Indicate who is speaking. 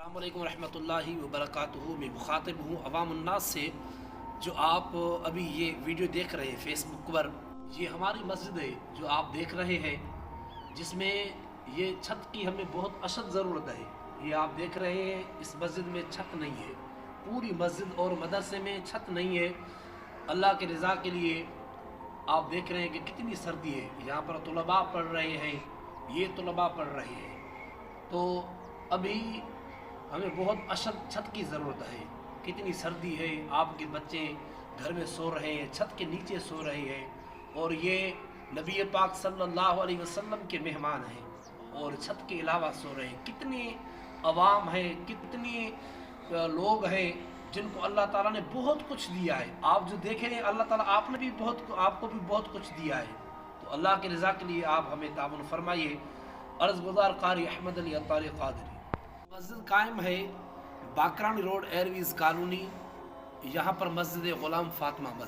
Speaker 1: अस्सलाम वालेकुम रहमतुल्लाहि व बरकातुहू। मैं मुखातिब हूँ अवामुन्नास से। जो आप अभी ये वीडियो देख रहे हैं फेसबुक पर, ये हमारी मस्जिद है जो आप देख रहे हैं, जिसमें ये छत की हमें बहुत अशद ज़रूरत है। ये आप देख रहे हैं, इस मस्जिद में छत नहीं है। पूरी मस्जिद और मदरसे में छत नहीं है। अल्लाह के रज़ा के लिए आप देख रहे हैं कि कितनी सर्दी है। यहाँ पर तुलबा पढ़ रहे हैं, ये तुलबा पढ़ रहे हैं। तो अभी हमें बहुत अशद छत की ज़रूरत है। कितनी सर्दी है, आपके बच्चे घर में सो रहे हैं, छत के नीचे सो रहे हैं, और ये नबी पाक सल्लल्लाहु अलैहि वसल्लम के मेहमान हैं और छत के अलावा सो रहे हैं। कितनी अवाम है, कितने लोग हैं जिनको अल्लाह ताला ने बहुत कुछ दिया है। आप जो देखें, अल्लाह ताला आपको भी बहुत कुछ दिया है। तो अल्लाह के रज़ा के लिए आप हमें ताउन फरमाइए। अर्ज़ गुज़ार कारी अहमद अली अत्तारी क़ादरी। मस्जिद कायम है बाकरानी रोड एयरवीज़ कॉलोनी। यहाँ पर मस्जिद ग़ुलाम फ़ातिमा मस्जिद।